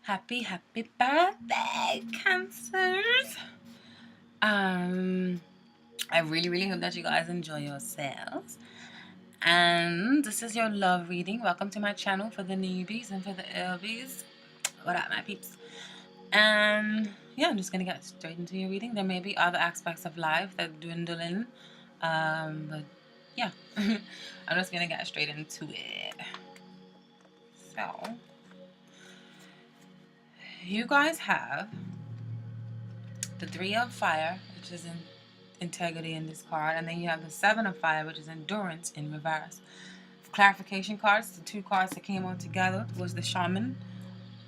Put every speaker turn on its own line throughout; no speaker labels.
Happy birthday, Cancers. I really hope that you guys enjoy yourselves. And this is your love reading. Welcome to my channel for the newbies and for the elbies. What up, my peeps? And yeah, I'm just gonna get straight into your reading. There may be other aspects of life that dwindle in, but yeah, I'm just gonna get straight into it. So you guys have the 3 of Fire, which is in integrity in this card, and then you have the 7 of Fire, which is endurance in reverse. For clarification cards, the 2 cards that came out together was the Shaman,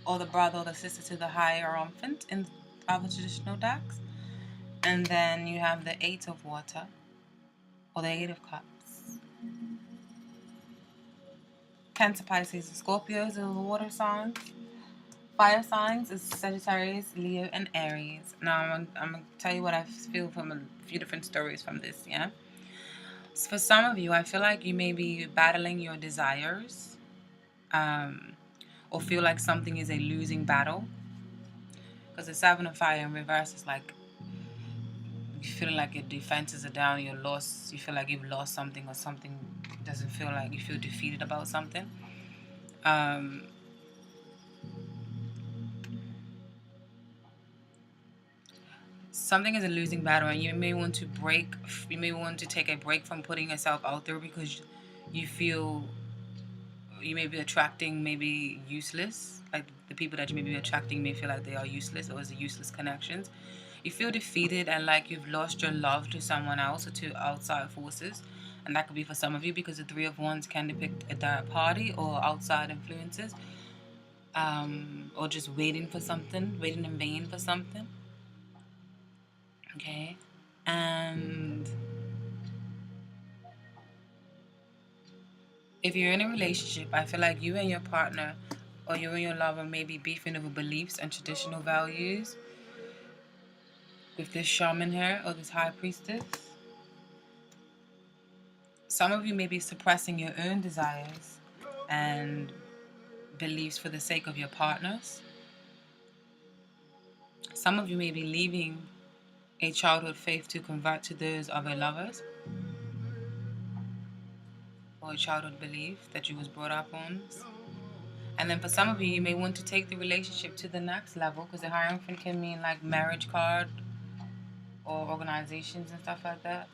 or the brother or the sister to the Hierophant in other traditional decks, and then you have the 8 of Water, or the 8 of Cups. Cancer, Pisces, and Scorpios are the water signs. Fire signs is Sagittarius, Leo, and Aries. Now I'm going to tell you what I feel from a few different stories from this, yeah? So for some of you, I feel like you may be battling your desires, or feel like something is a losing battle. Because the 7 of Fire in reverse is like you feel like your defenses are down, you're lost, you feel like you've lost something, or something doesn't feel like you feel defeated about something. Something is a losing battle, and you may want to take a break from putting yourself out there because you feel you may be attracting maybe useless, like the people that you may be attracting may feel like they are useless, or is useless connections. You feel defeated and like you've lost your love to someone else or to outside forces, and that could be for some of you because the 3 of Wands can depict a third party or outside influences, or just waiting in vain for something. Okay. And if you're in a relationship, I feel like you and your partner or you and your lover may be beefing over beliefs and traditional values with this shaman here or this high priestess. Some of you may be suppressing your own desires and beliefs for the sake of your partners. Some of you may be leaving a childhood faith to convert to those of a lover's or a childhood belief that you was brought up on. And then for some of you, you may want to take the relationship to the next level, because the Hierophant can mean like marriage card or organizations and stuff like that.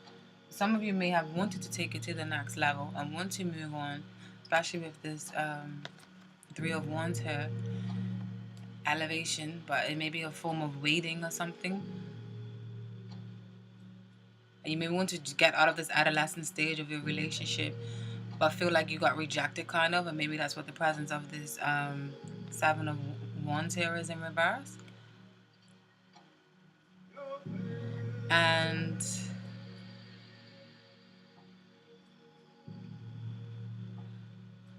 Some of you may have wanted to take it to the next level and want to move on, especially with this 3 of Wands here, elevation, but it may be a form of waiting or something. And you may want to get out of this adolescent stage of your relationship, but feel like you got rejected kind of, and maybe that's what the presence of this 7 of Wands here is in reverse. And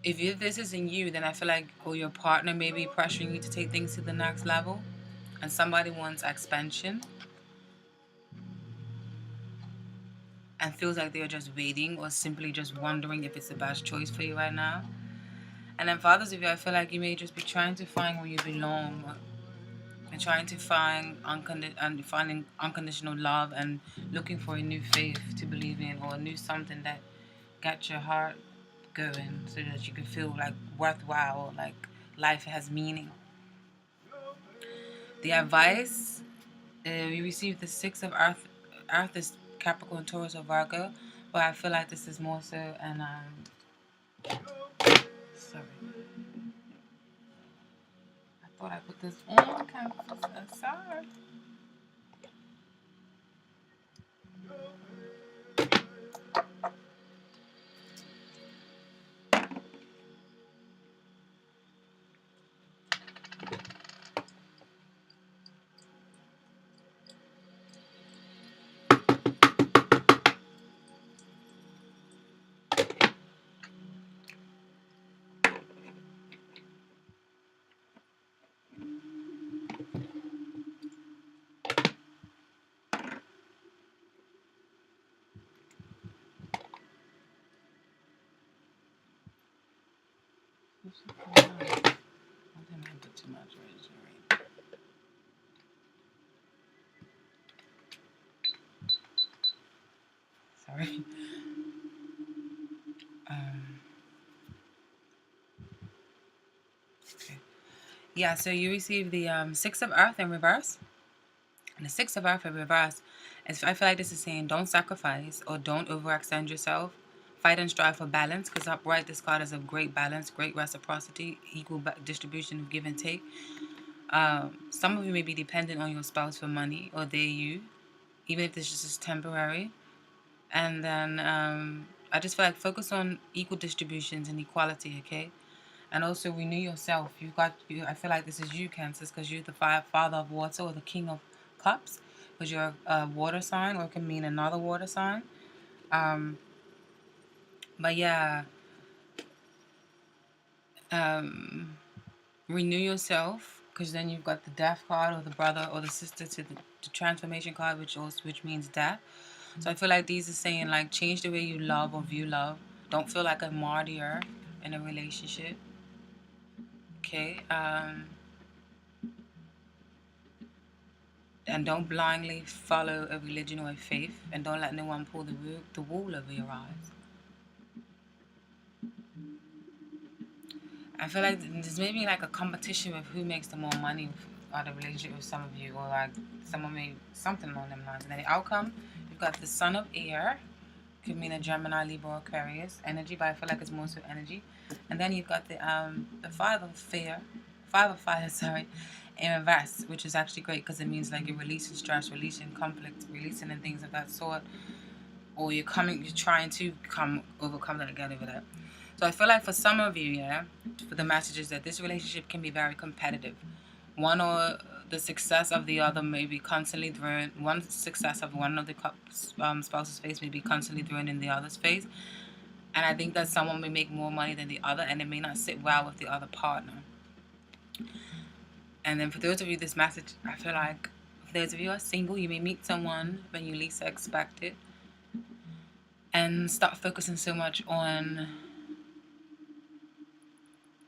if this isn't you, then I feel like or your partner may be pressuring you to take things to the next level, and somebody wants expansion and feels like they're just waiting or simply just wondering if it's the best choice for you right now. And then for others of you, I feel like you may just be trying to find where you belong and trying to find finding unconditional love and looking for a new faith to believe in, or a new something that gets your heart going so that you can feel like worthwhile, like life has meaning. The advice, we received the 6 of Earth. Earth is Capricorn, Taurus, or Virgo, but I feel like this is more so an sorry, I thought I put this on camera. Sorry. I didn't put too much right here. sorry. Okay. Yeah, so you receive the Six of Earth in reverse. And the Six of Earth in reverse is, I feel like this is saying don't sacrifice or don't overextend yourself. Fight and strive for balance, because upright, this card is of great balance, great reciprocity, equal distribution of give and take. Some of you may be dependent on your spouse for money, or they you, even if this is just temporary. And then I just feel like focus on equal distributions and equality, okay? And also renew yourself. I feel like this is you, Cancers, because you're the father of water or the king of cups, because you're a water sign, or it can mean another water sign. But yeah, renew yourself, because then you've got the death card, or the brother or the sister to the transformation card, which means death. So I feel like these are saying, like, change the way you love or view love. Don't feel like a martyr in a relationship. Okay. And don't blindly follow a religion or a faith, and don't let no one pull the wool over your eyes. I feel like there's maybe like a competition with who makes the more money out of the relationship with some of you, or like someone made something along them lines. And then the outcome, you've got the Son of Air, could mean a Gemini, Libra, or Aquarius energy, but I feel like it's more so energy. And then you've got the Five of Fire, sorry, in reverse, which is actually great because it means like you're releasing stress, releasing conflict, releasing and things of that sort, or you're trying to overcome that and get over that. So I feel like for some of you, yeah, for the messages that this relationship can be very competitive. One or the success of the other may be constantly thrown. One success of one of the spouse's face may be constantly thrown in the other's face. And I think that someone may make more money than the other, and it may not sit well with the other partner. And then for those of you, this message, I feel like for those of you who are single, you may meet someone when you least expect it, and start focusing so much on,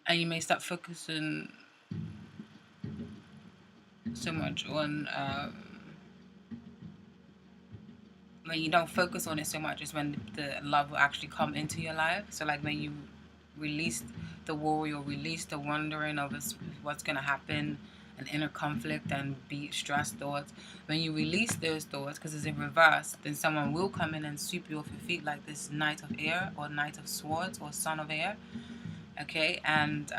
and you may start focusing so much on, when you don't focus on it so much is when the love will actually come into your life. So like when you release the worry or release the wondering of what's going to happen, an inner conflict and be stressed thoughts, when you release those thoughts, because it's in reverse, then someone will come in and sweep you off your feet, like this Knight of Air or Knight of Swords or Son of Air, okay? And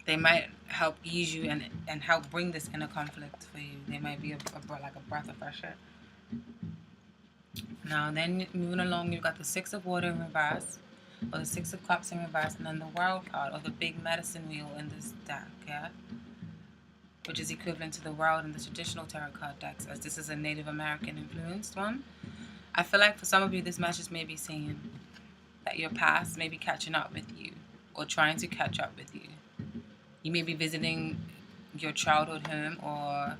they might help ease you and help bring this inner conflict for you. They might be like a breath of fresh air. Now then, moving along, you've got the Six of Water in reverse, or the Six of Cups in reverse, and then the World card, or the big medicine wheel in this deck, yeah? Which is equivalent to the World in the traditional tarot card decks, as this is a Native American influenced one. I feel like for some of you, this message may be saying that your past may be catching up with you, or trying to catch up with you. You may be visiting your childhood home, or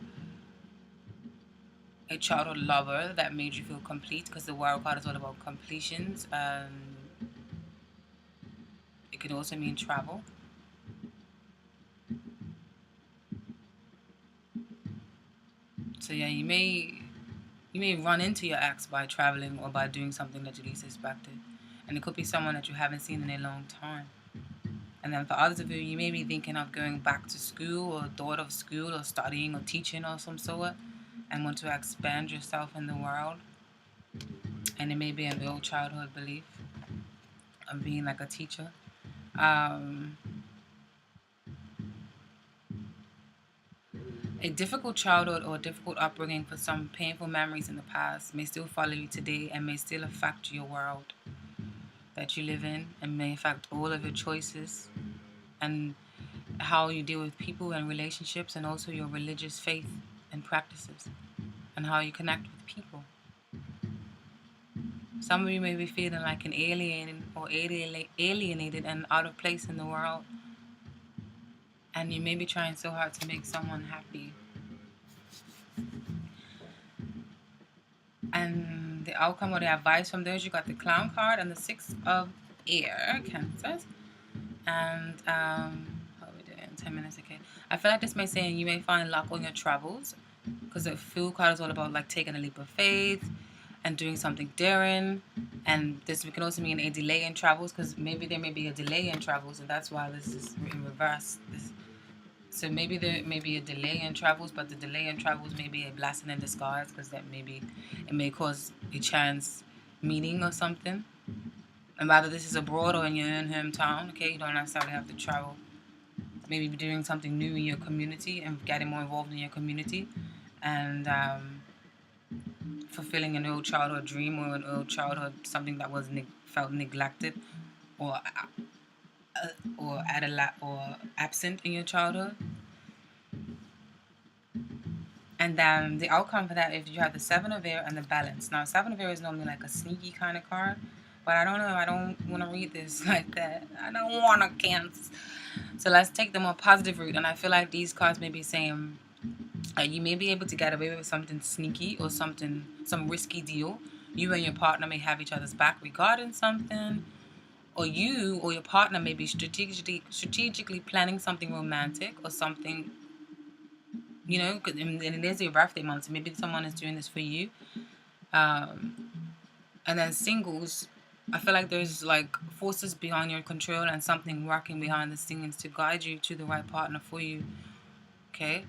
a childhood lover that made you feel complete, because the World card is all about completions. It could also mean travel. So yeah, you may run into your ex by traveling or by doing something that you least expected, and it could be someone that you haven't seen in a long time. And then for others of you, you may be thinking of going back to school, or thought of school, or studying, or teaching, or some sort, and want to expand yourself in the world. And it may be an old childhood belief of being like a teacher. A difficult childhood or difficult upbringing for some painful memories in the past may still follow you today, and may still affect your world that you live in, and may affect all of your choices and how you deal with people and relationships, and also your religious faith and practices, and how you connect with people. Some of you may be feeling like an alien or alienated and out of place in the world, and you may be trying so hard to make someone happy. And the outcome or the advice from those, you got the Clown card and the Six of Air, Cancers. And how are we doing? 10 minutes, okay. I feel like this may say you may find luck on your travels, because the Fool card is all about like taking a leap of faith, and doing something daring. And this can also mean a delay in travels, because maybe there may be a delay in travels, and that's why this is in reverse. So maybe there may be a delay in travels, but the delay in travels may be a blessing in disguise, because that maybe it may cause a chance meeting or something. And whether this is abroad or in your own hometown, okay, you don't necessarily have to travel. Maybe doing something new in your community and getting more involved in your community, and fulfilling an old childhood dream or an old childhood something that was felt neglected or or absent in your childhood. And then the outcome for that, if you have the Seven of Air and the Balance. Now, Seven of Air is normally like a sneaky kind of card, but I don't know. I don't want to read this like that. I don't want to cancel. So let's take the more positive route. And I feel like these cards may be saying you may be able to get away with something sneaky or some risky deal. You and your partner may have each other's back regarding something, or you or your partner may be strategically planning something romantic or something. You know, and it is your birthday month, so maybe someone is doing this for you. And then singles, I feel like there's like forces beyond your control and something working behind the scenes to guide you to the right partner for you. Okay?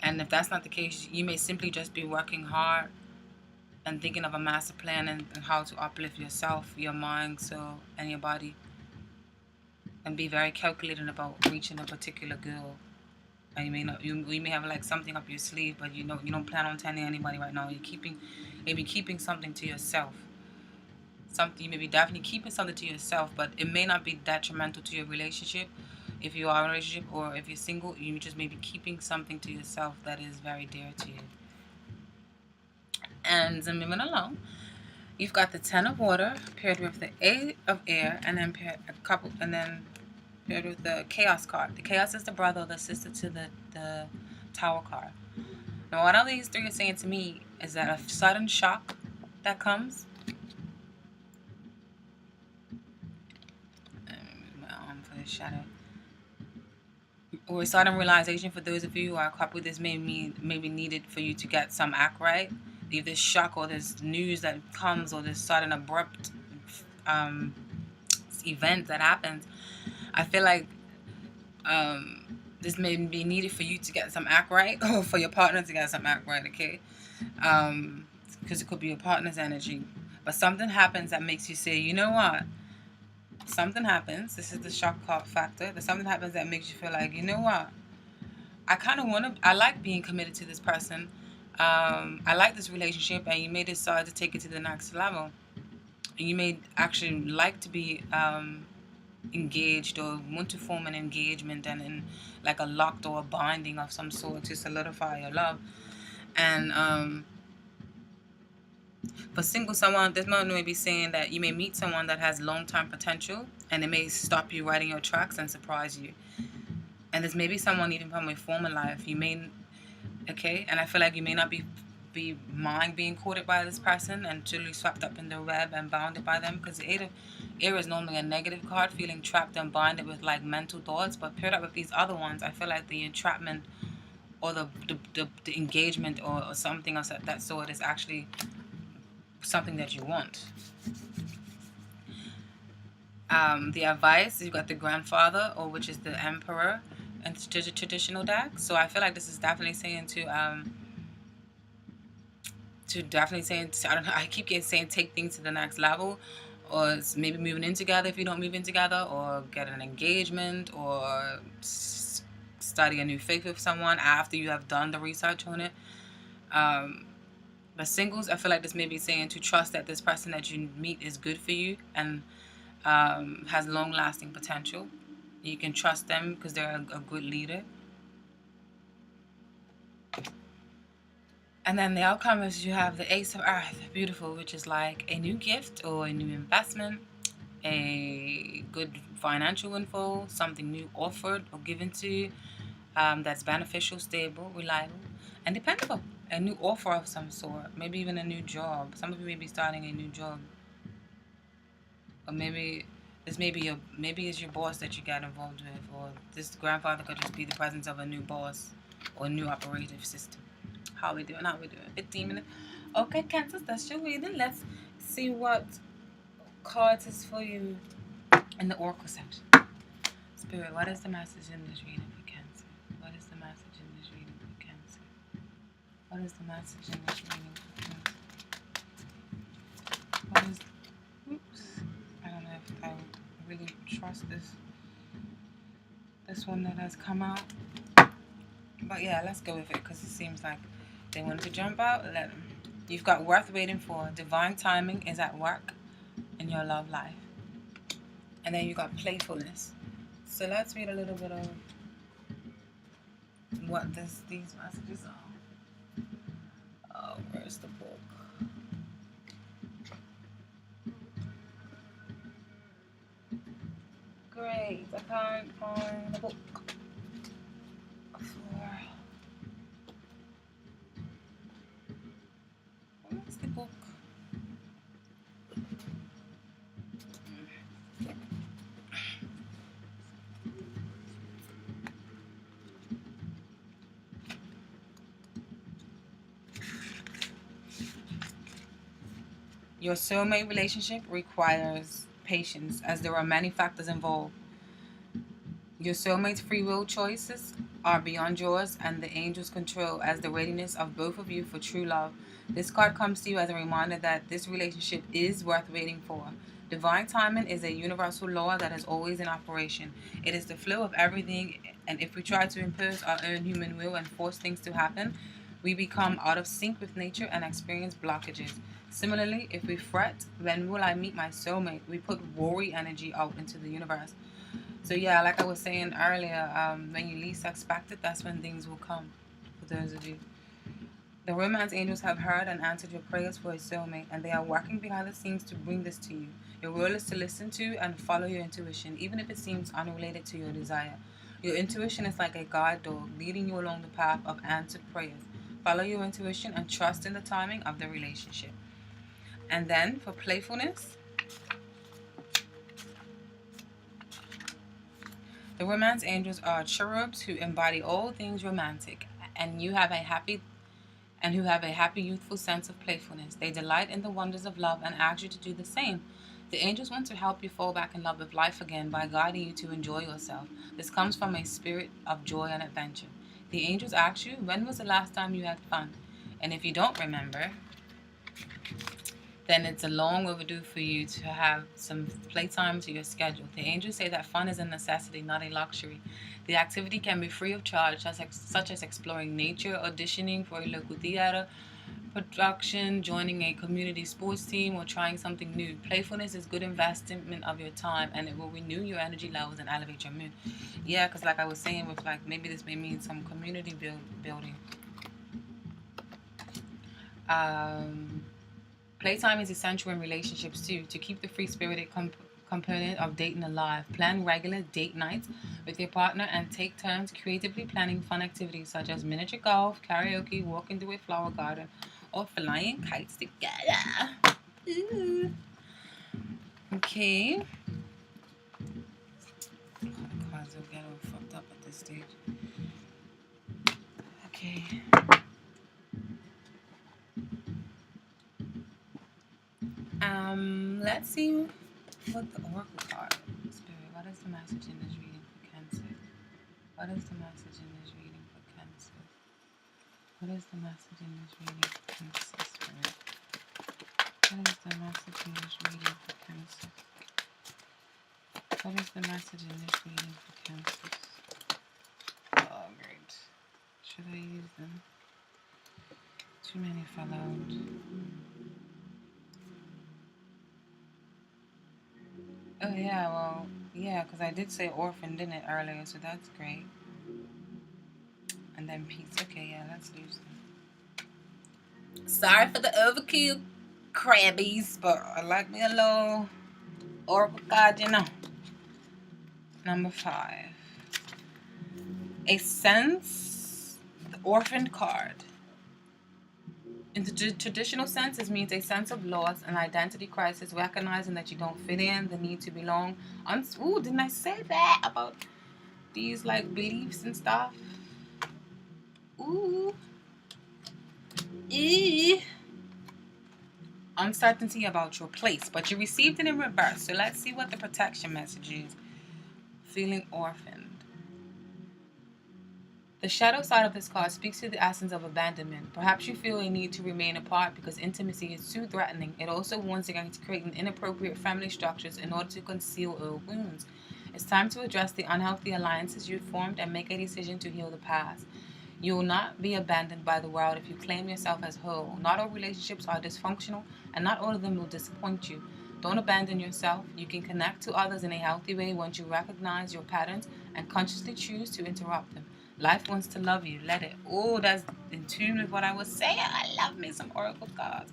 And if that's not the case, you may simply just be working hard and thinking of a master plan and how to uplift yourself, your mind, soul, and your body. And be very calculated about reaching a particular goal. And you may have like something up your sleeve, but you don't plan on telling anybody right now. Maybe keeping something to yourself. You may be definitely keeping something to yourself, but it may not be detrimental to your relationship. If you are in a relationship or if you're single, you just may be keeping something to yourself that is very dear to you. And moving along, you've got the Ten of Water paired with the Eight of Air, and then paired with the Chaos card. The Chaos is the brother or the sister to the Tower card. Now, what all these three are saying to me is that a sudden shock that comes. My arm for the shadow. Or a sudden realization for those of you who are a couple, this may be needed for you to get some act right. Either this shock or this news that comes or this sudden abrupt event that happens. I feel like this may be needed for you to get some act right or for your partner to get some act right, okay? Because it could be your partner's energy. But something happens that makes you say, you know what? Something happens. This is the shock factor. There's something happens that makes you feel like, you know what? I like being committed to this person. I like this relationship, and you may decide to take it to the next level. And you may actually like to be engaged or want to form an engagement and in like a locked or a binding of some sort to solidify your love. And for single someone, this may be saying that you may meet someone that has long-term potential, and it may stop you right in your tracks and surprise you. And this may be someone even from a former life. Okay, and I feel like you may not be mind being courted by this person and totally swept up in the web and bounded by them, because the Eight of Air is normally a negative card, feeling trapped and binded with like mental thoughts. But paired up with these other ones, I feel like the entrapment or the engagement or something else of that sort is actually something that you want. The advice, you've got the Grandfather, or which is the Emperor, and the traditional deck. So I feel like this is definitely saying I don't know, I keep saying take things to the next level, or it's maybe moving in together if you don't move in together, or get an engagement, or study a new faith with someone after you have done the research on it. But singles, I feel like this may be saying to trust that this person that you meet is good for you and has long-lasting potential. You can trust them because they're a good leader. And then the outcome is you have the Ace of Earth, beautiful, which is like a new gift or a new investment, a good financial info, something new offered or given to you that's beneficial, stable, reliable, and dependable. A new offer of some sort, maybe even a new job. Some of you may be starting a new job, or maybe it's your boss that you got involved with, or this Grandfather could just be the presence of a new boss or a new operative system. How we doing? 15 minutes. Okay, Cancer, that's your reading. Let's see what cards is for you in the Oracle section. Spirit, what is the message in this reading for Cancer? What is the message in this reading for Cancer? What is the message in this reading for Cancer? What is... Oops. I don't know if I really trust this one that has come out. But yeah, let's go with it because it seems like they wanted to jump out. Let them. You've got worth waiting for. Divine timing is at work in your love life. And then you got playfulness. So let's read a little bit of what these messages are. Oh, where's the book? Great, I can't find the book. Where's the book? Your soulmate relationship requires patience as there are many factors involved. Your soulmate's free will choices are beyond yours and the angels' control as the readiness of both of you for true love. This card comes to you as a reminder that this relationship is worth waiting for. Divine timing is a universal law that is always in operation. It is the flow of everything, and if we try to impose our own human will and force things to happen, we become out of sync with nature and experience blockages. Similarly, if we fret, when will I meet my soulmate? We put worry energy out into the universe. So yeah, like I was saying earlier, when you least expect it, that's when things will come for those of you. The romance angels have heard and answered your prayers for a soulmate, and they are working behind the scenes to bring this to you. Your role is to listen to and follow your intuition, even if it seems unrelated to your desire. Your intuition is like a guide dog leading you along the path of answered prayers. Follow your intuition and trust in the timing of the relationship. And then for playfulness, the romance angels are cherubs who embody all things romantic, and who have a happy youthful sense of playfulness. They delight in the wonders of love and ask you to do the same. The angels want to help you fall back in love with life again by guiding you to enjoy yourself. This comes from a spirit of joy and adventure. The angels ask you, when was the last time you had fun? And if you don't remember, then it's a long overdue for you to have some playtime to your schedule. The angels say that fun is a necessity, not a luxury. The activity can be free of charge, such as exploring nature, auditioning for a local theater production, joining a community sports team, or trying something new. Playfulness is good investment of your time, and it will renew your energy levels and elevate your mood. Yeah, because like I was saying, with like maybe this may mean some community building. Playtime is essential in relationships too, to keep the free-spirited component of dating alive. Plan regular date nights with your partner and take turns creatively planning fun activities such as miniature golf, karaoke, walking through a flower garden, or flying kites together. Ooh. Okay. The cards will get all fucked up at this stage. Okay. Let's see what the Oracle card. Spirit, what is the message in this reading for Cancer? What is the message in this reading for Cancer? What is the message in this reading for Cancer, Spirit? What is the message in this reading for Cancer? What is the message in this reading for Cancer? Oh, great. Should I use them? Too many fell out. Oh, yeah, well, yeah, because I did say orphan, didn't it, earlier, so that's great. And then peace. Okay, yeah, let's use them. Sorry for the overkill, crabbies, but I like me a little Oracle card, you know. Number 5. A sense, the orphan card. In the traditional sense, it means a sense of loss, an identity crisis, recognizing that you don't fit in, the need to belong. Ooh, didn't I say that about these like beliefs and stuff? Ooh. Eee. uncertainty about your place, but you received it in reverse. So let's see what the protection message is. Feeling orphaned. The shadow side of this card speaks to the essence of abandonment. Perhaps you feel a need to remain apart because intimacy is too threatening. It also warns against creating inappropriate family structures in order to conceal old wounds. It's time to address the unhealthy alliances you've formed and make a decision to heal the past. You will not be abandoned by the world if you claim yourself as whole. Not all relationships are dysfunctional, and not all of them will disappoint you. Don't abandon yourself. You can connect to others in a healthy way once you recognize your patterns and consciously choose to interrupt them. Life wants to love you. Let it. Oh, that's in tune with what I was saying. I love me some oracle cards.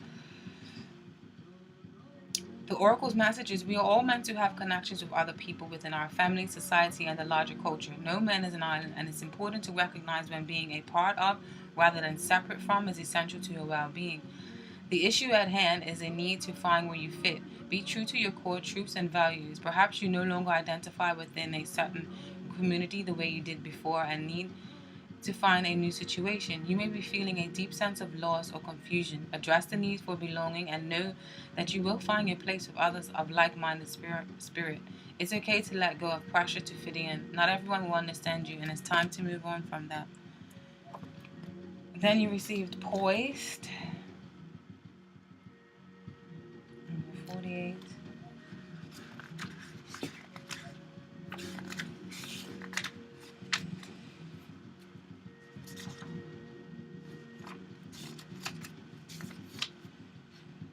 The oracle's message is we are all meant to have connections with other people within our family, society, and the larger culture. No man is an island, and it's important to recognize when being a part of rather than separate from is essential to your well-being. The issue at hand is a need to find where you fit. Be true to your core truths and values. Perhaps you no longer identify within a certain community the way you did before and need to find a new situation. You may be feeling a deep sense of loss or confusion. Address the need for belonging and know that you will find your place with others of like-minded spirit. It's okay to let go of pressure to fit in. Not everyone will understand you, and it's time to move on from that. Then you received Poised. Number 48.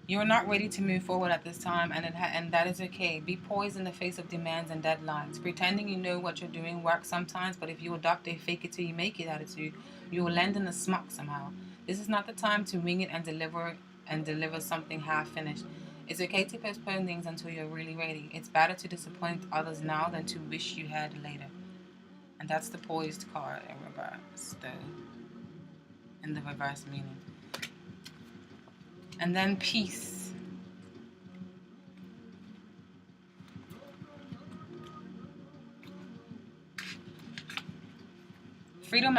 You're not ready to move forward at this time, and that is okay. Be poised in the face of demands and deadlines. Pretending you know what you're doing works sometimes, but if you adopt a fake it till you make it attitude, you will land in the smuck somehow. This is not the time to wing it and deliver something half finished. It's okay to postpone things until you're really ready. It's better to disappoint others now than to wish you had later. And that's the Poised card in reverse, in the reverse meaning. And then Peace. Freedom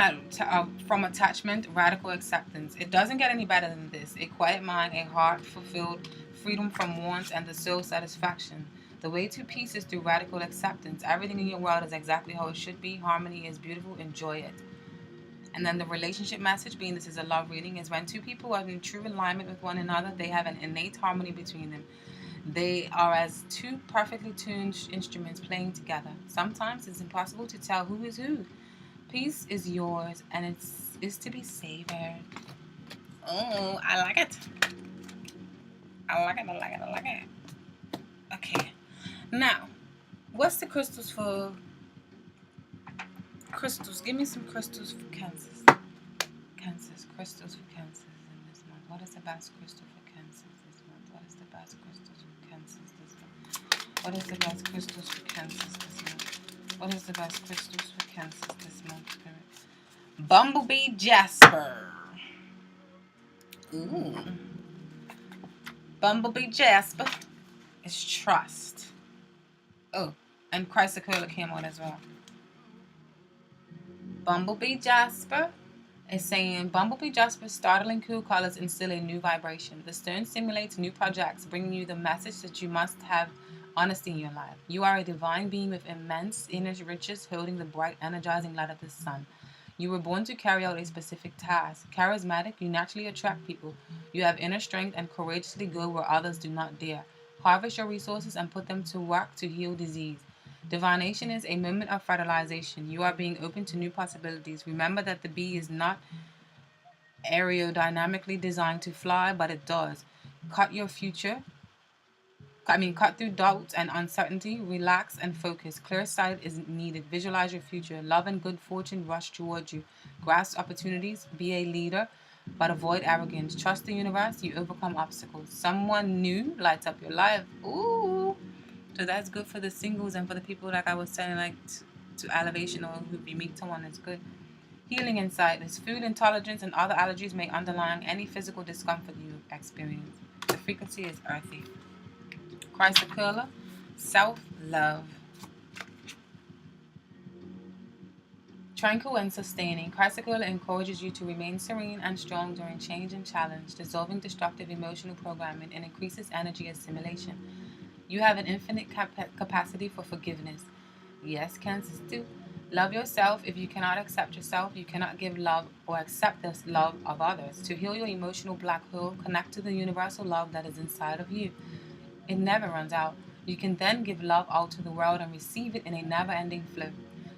from attachment, radical acceptance. It doesn't get any better than this. A quiet mind, a heart fulfilled, freedom from wants, and the soul satisfaction. The way to peace is through radical acceptance. Everything in your world is exactly how it should be. Harmony is beautiful. Enjoy it. And then the relationship message, being this is a love reading, is when two people are in true alignment with one another, they have an innate harmony between them. They are as two perfectly tuned instruments playing together. Sometimes it's impossible to tell who is who. Peace is yours, and it's to be savored. Oh, I like it. I like it. Okay. Now, what's the crystals for? Crystals. Give me some crystals for Cancers. Cancers. Crystals for Cancers in this month. What is the best crystal for Cancers this month? What is the best crystals for Cancers this month? What is the best crystals for Cancers this month? What is the best crystals for Cancers this month, Spirit? Bumblebee Jasper. Ooh. Bumblebee Jasper is trust. Oh, and Chrysocolla came on as well. Bumblebee Jasper is saying, Bumblebee Jasper's startling cool colors instill a new vibration. The stone stimulates new projects, bringing you the message that you must have honesty in your life. You are a divine being with immense inner riches, holding the bright, energizing light of the sun. You were born to carry out a specific task. Charismatic, you naturally attract people. You have inner strength and courageously go where others do not dare. Harvest your resources and put them to work to heal disease. Divination is a moment of fertilization. You are being open to new possibilities. Remember that the bee is not aerodynamically designed to fly, but it does. Cut through doubts and uncertainty. Relax and focus. Clear sight is needed. Visualize your future. Love and good fortune rush towards you. Grasp opportunities. Be a leader, but avoid arrogance. Trust the universe. You overcome obstacles. Someone new lights up your life. Ooh. So that's good for the singles and for the people, like I was saying, like to elevation, or who you meet someone that's good. Healing insight is food intolerance and other allergies may underline any physical discomfort you experience. The frequency is earthy. Chrysocolla, self-love. Tranquil and sustaining. Chrysocolla encourages you to remain serene and strong during change and challenge, dissolving destructive emotional programming and increases energy assimilation. You have an infinite capacity for forgiveness. Yes, Cancers do. Love yourself. If you cannot accept yourself, you cannot give love or accept the love of others. To heal your emotional black hole, connect to the universal love that is inside of you. It never runs out. You can then give love out to the world and receive it in a never-ending flow.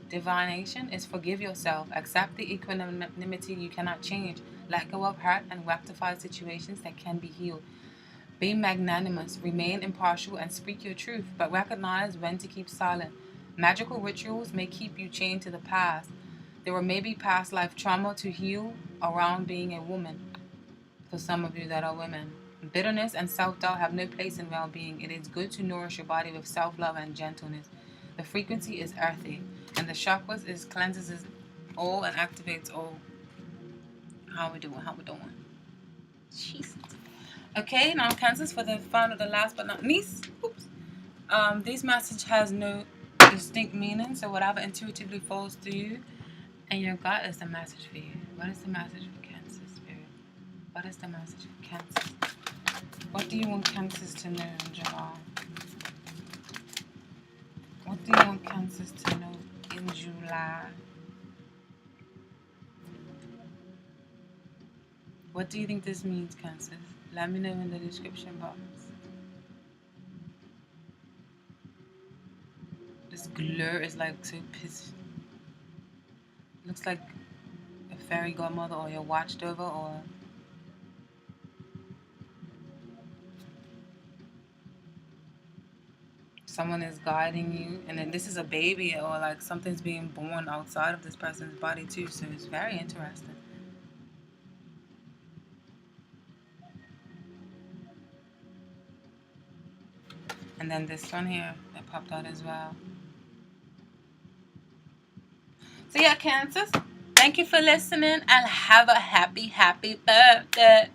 Divination is forgive yourself, accept the equanimity you cannot change, let go of hurt and rectify situations that can be healed. Be magnanimous, remain impartial, and speak your truth, but recognize when to keep silent. Magical rituals may keep you chained to the past. There were maybe past life trauma to heal around being a woman, for some of you that are women. Bitterness and self-doubt have no place in well-being. It is good to nourish your body with self-love and gentleness. The frequency is earthy, and the chakras is cleanses all and activates all. How we doing? How we doing? Jesus. Okay, now Cancers for the final, the last but not least. Oops. This message has no distinct meaning, so whatever intuitively falls to you and your gut is the message for you. What is the message for Cancer Spirit? What is the message for Cancer? What do you want Cancers to know in July? What do you want Cancers to know in July? What do you think this means, Cancers? Let me know in the description box. This glare is like so pissed. Looks like a fairy godmother or your watched over or someone is guiding you, and then this is a baby or like something's being born outside of this person's body too, so it's very interesting. And then this one here that popped out as well. So yeah, Cancers, thank you for listening and have a happy birthday.